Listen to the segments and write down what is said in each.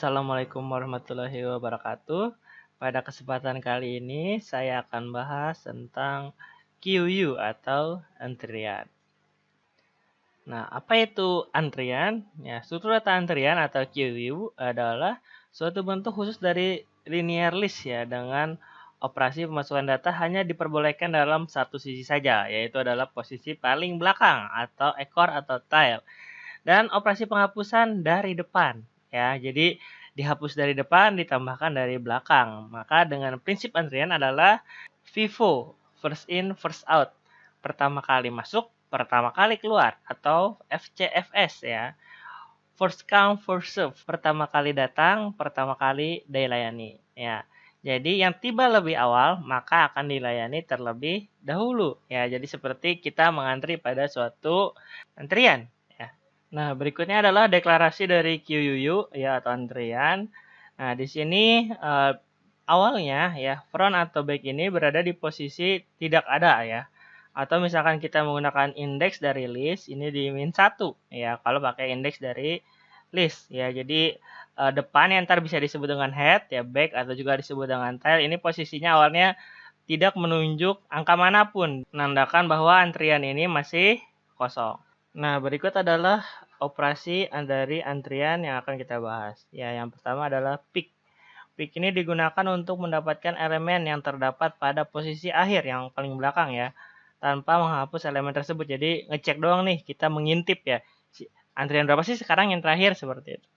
Assalamualaikum warahmatullahi wabarakatuh. Pada kesempatan kali ini saya akan bahas tentang QU atau antrian. Nah, apa itu antrian? Ya, struktur data antrian atau QU adalah suatu bentuk khusus dari linear list ya dengan operasi pemasukan data hanya diperbolehkan dalam satu sisi saja, yaitu adalah posisi paling belakang atau ekor atau tail. Dan operasi penghapusan dari depan ya. Jadi dihapus dari depan ditambahkan dari belakang. Maka dengan prinsip antrian adalah FIFO, first in first out. Pertama kali masuk, pertama kali keluar atau FCFS ya. First come first serve. Pertama kali datang, pertama kali dilayani ya. Jadi yang tiba lebih awal maka akan dilayani terlebih dahulu ya. Jadi seperti kita mengantri pada suatu antrian ya. Nah, berikutnya adalah deklarasi dari QUU ya atau antrian. Nah, di sini awalnya ya front atau back ini berada di posisi tidak ada ya. Atau misalkan kita menggunakan indeks dari list ini di -1 ya kalau pakai indeks dari list ya. Jadi depan yang ntar bisa disebut dengan head ya, back atau juga disebut dengan tail. Ini posisinya awalnya tidak menunjuk angka manapun, menandakan bahwa antrian ini masih kosong. Nah, berikut adalah operasi dari antrian yang akan kita bahas. Ya, yang pertama adalah pick. Pick ini digunakan untuk mendapatkan elemen yang terdapat pada posisi akhir yang paling belakang ya, tanpa menghapus elemen tersebut. Jadi ngecek doang nih, kita mengintip ya. Antrian berapa sih sekarang yang terakhir seperti itu.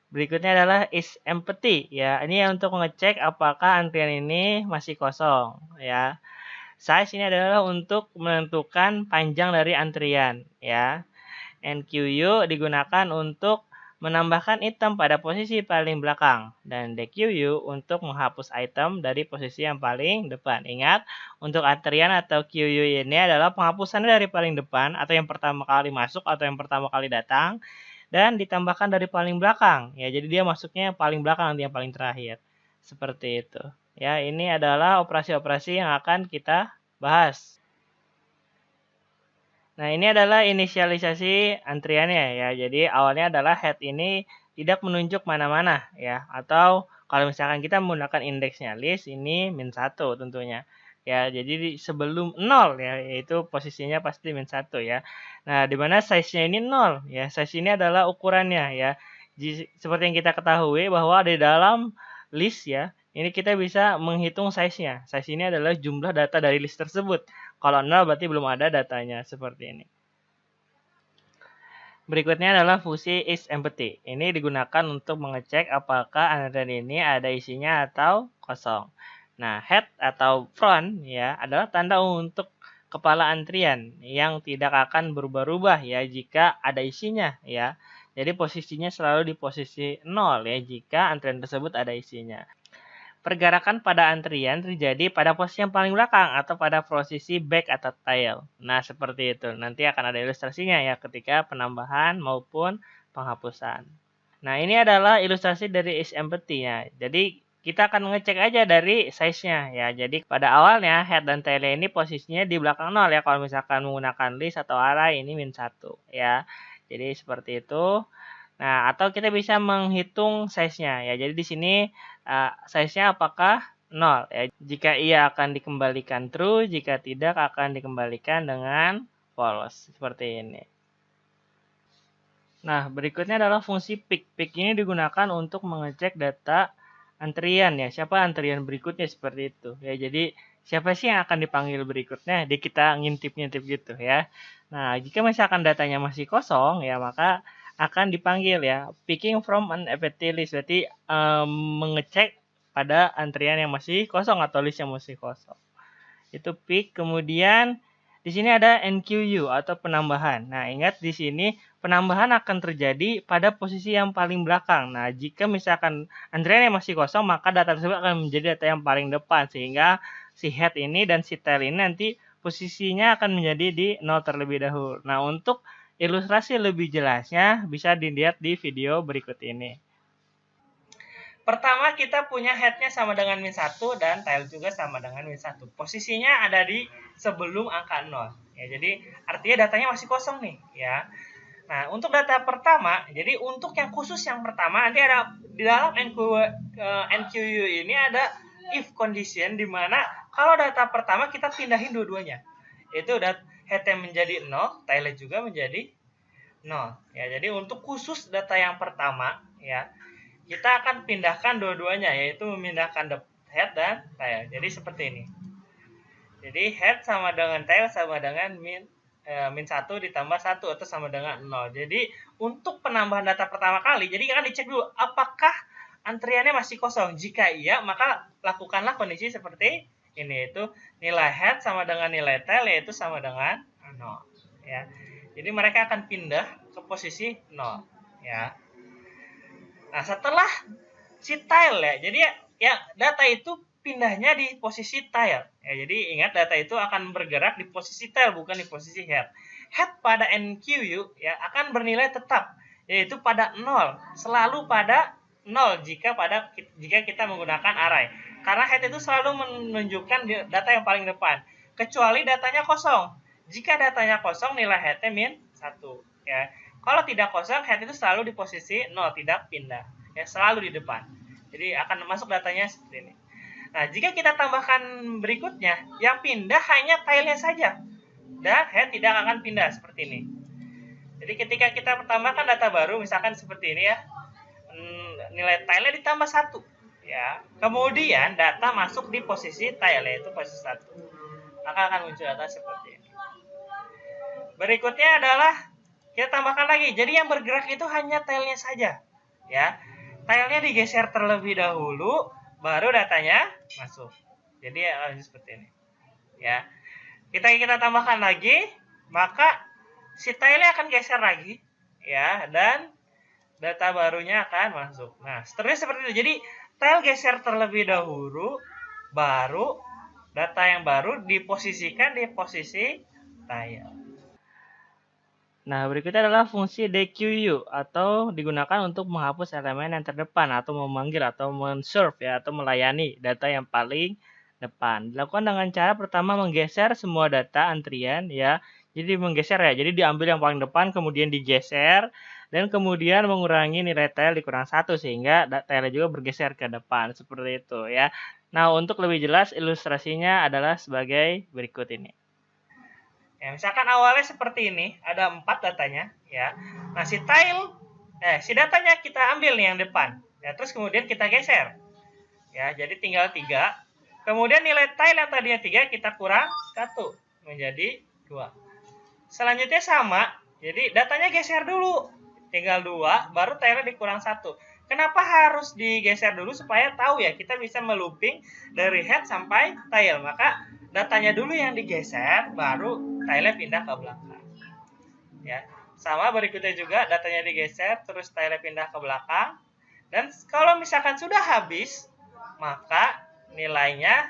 Berikutnya adalah is empty ya. Ini untuk mengecek apakah antrian ini masih kosong ya. Size ini adalah untuk menentukan panjang dari antrian ya. NQU digunakan untuk menambahkan item pada posisi paling belakang dan DQU untuk menghapus item dari posisi yang paling depan. Ingat, untuk antrian atau QU ini adalah penghapusan dari paling depan atau yang pertama kali masuk atau yang pertama kali datang dan ditambahkan dari paling belakang. Ya, jadi dia masuknya yang paling belakang nanti yang paling terakhir. Seperti itu. Ya, ini adalah operasi-operasi yang akan kita bahas. Nah, ini adalah inisialisasi antriannya ya. Jadi awalnya adalah head ini tidak menunjuk mana-mana ya. Atau kalau misalkan kita menggunakan indeksnya list ini -1 tentunya. Ya, jadi sebelum 0 ya, yaitu posisinya pasti -1 ya. Nah, di mana size-nya ini 0 ya. Size ini adalah ukurannya ya. Seperti yang kita ketahui bahwa di dalam list ya, ini kita bisa menghitung size-nya. Size ini adalah jumlah data dari list tersebut. Kalau 0 berarti belum ada datanya seperti ini. Berikutnya adalah fungsi isEmpty. Ini digunakan untuk mengecek apakah antrian ini ada isinya atau kosong. Nah, head atau front ya adalah tanda untuk kepala antrian yang tidak akan berubah-ubah ya jika ada isinya ya. Jadi posisinya selalu di posisi 0 ya jika antrian tersebut ada isinya. Pergerakan pada antrian terjadi pada posisi yang paling belakang atau pada posisi back atau tail. Nah, seperti itu. Nanti akan ada ilustrasinya ya ketika penambahan maupun penghapusan. Nah, ini adalah ilustrasi dari isEmpty ya. Jadi, kita akan ngecek aja dari size-nya ya. Jadi, pada awalnya head dan tail ini posisinya di belakang 0 ya. Kalau misalkan menggunakan list atau array ini -1 ya. Jadi, seperti itu. Nah, atau kita bisa menghitung size-nya ya. Jadi di sini size-nya apakah 0 ya. Jika iya akan dikembalikan true, jika tidak akan dikembalikan dengan false. Seperti ini. Nah, berikutnya adalah fungsi pick. Pick ini digunakan untuk mengecek data antrian ya. Siapa antrian berikutnya seperti itu. Ya, jadi siapa sih yang akan dipanggil berikutnya? Jadi kita ngintip-ngintip gitu ya. Nah, jika misalkan datanya masih kosong ya, maka akan dipanggil ya. Picking from an empty list. Berarti mengecek pada antrian yang masih kosong atau list yang masih kosong. Itu pick. Kemudian di sini ada NQU atau penambahan. Nah, ingat di sini penambahan akan terjadi pada posisi yang paling belakang. Nah, jika misalkan antrian yang masih kosong, maka data tersebut akan menjadi data yang paling depan. Sehingga si head ini dan si tail ini nanti posisinya akan menjadi di 0 terlebih dahulu. Nah, untuk ilustrasi lebih jelasnya bisa dilihat di video berikut ini. Pertama kita punya headnya sama dengan -1 dan tail juga sama dengan -1. Posisinya ada di sebelum angka 0. Ya, jadi artinya datanya masih kosong nih ya. Nah, untuk data pertama, jadi untuk yang khusus yang pertama nanti ada di dalam NQU ini ada if condition di mana kalau data pertama kita pindahin dua-duanya. Itu head menjadi 0, tailnya juga menjadi 0. Ya, jadi untuk khusus data yang pertama ya, kita akan pindahkan dua-duanya yaitu memindahkan head dan tail. Jadi seperti ini. Jadi head sama dengan tail sama dengan min 1 ditambah 1 atau sama dengan 0. Jadi untuk penambahan data pertama kali, jadi akan dicek dulu apakah antriannya masih kosong. Jika iya, maka lakukanlah kondisi seperti ini, yaitu nilai head sama dengan nilai tail yaitu sama dengan 0 ya. Jadi mereka akan pindah ke posisi 0 ya. Nah, setelah si tail ya. Jadi ya data itu pindahnya di posisi tail. Ya, jadi ingat data itu akan bergerak di posisi tail bukan di posisi head. Head pada NQU ya akan bernilai tetap yaitu pada 0, selalu pada 0 jika kita menggunakan array. Karena head itu selalu menunjukkan data yang paling depan, kecuali datanya kosong. Jika datanya kosong nilai headnya min 1 ya. Kalau tidak kosong head itu selalu di posisi 0, tidak pindah. Ya, selalu di depan. Jadi akan masuk datanya seperti ini. Nah, jika kita tambahkan berikutnya, yang pindah hanya tailnya saja. Dan head tidak akan pindah seperti ini. Jadi ketika kita tambahkan data baru, misalkan seperti ini ya, nilai tailnya ditambah 1. Ya. Kemudian data masuk di posisi tail, yaitu posisi 1. Maka akan muncul data seperti ini. Berikutnya adalah kita tambahkan lagi. Jadi yang bergerak itu hanya tailnya saja. Ya. Tailnya digeser terlebih dahulu, baru datanya masuk. Jadi seperti ini. Ya. Kita tambahkan lagi, maka si tailnya akan geser lagi, ya, dan data barunya akan masuk. Nah, seterusnya seperti itu. Jadi tail geser terlebih dahulu, baru data yang baru diposisikan di posisi tail. Nah, berikutnya adalah fungsi DQU atau digunakan untuk menghapus elemen yang terdepan atau memanggil atau men-serve ya atau melayani data yang paling depan. Dilakukan dengan cara pertama menggeser semua data antrian ya. Jadi menggeser ya. Jadi diambil yang paling depan kemudian digeser dan kemudian mengurangi nilai tail dikurang 1 sehingga tailnya juga bergeser ke depan seperti itu ya. Nah, untuk lebih jelas ilustrasinya adalah sebagai berikut ini. Ya, misalkan awalnya seperti ini, ada 4 datanya, ya. Nah, si datanya kita ambil nih yang depan, ya. Terus kemudian kita geser, ya. Jadi tinggal 3. Kemudian nilai tail yang tadinya 3 kita kurang 1 menjadi 2. Selanjutnya sama, jadi datanya geser dulu, tinggal 2, baru tailnya dikurang 1. Kenapa harus digeser dulu supaya tahu ya kita bisa melooping dari head sampai tail. Maka datanya dulu yang digeser, baru tailnya pindah ke belakang. Ya, sama berikutnya juga datanya digeser, terus tailnya pindah ke belakang. Dan kalau misalkan sudah habis, maka nilainya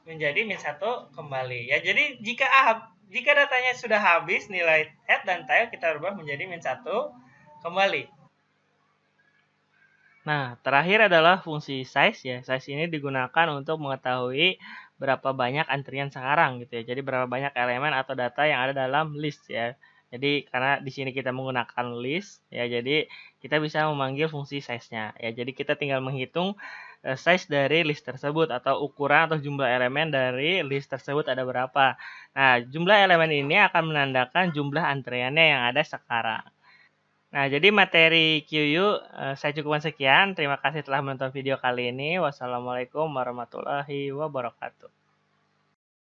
menjadi min 1 kembali. Ya, jadi jika datanya sudah habis, nilai head dan tail kita rubah menjadi min 1 kembali. Nah, terakhir adalah fungsi size ya. Size ini digunakan untuk mengetahui berapa banyak antrian sekarang gitu ya. Jadi berapa banyak elemen atau data yang ada dalam list ya. Jadi karena di sini kita menggunakan list ya, jadi kita bisa memanggil fungsi size-nya ya. Jadi kita tinggal menghitung size dari list tersebut atau ukuran atau jumlah elemen dari list tersebut ada berapa. Nah, jumlah elemen ini akan menandakan jumlah antriannya yang ada sekarang. Nah, jadi materi QU saya cukupkan sekian. Terima kasih telah menonton video kali ini. Wassalamualaikum warahmatullahi wabarakatuh.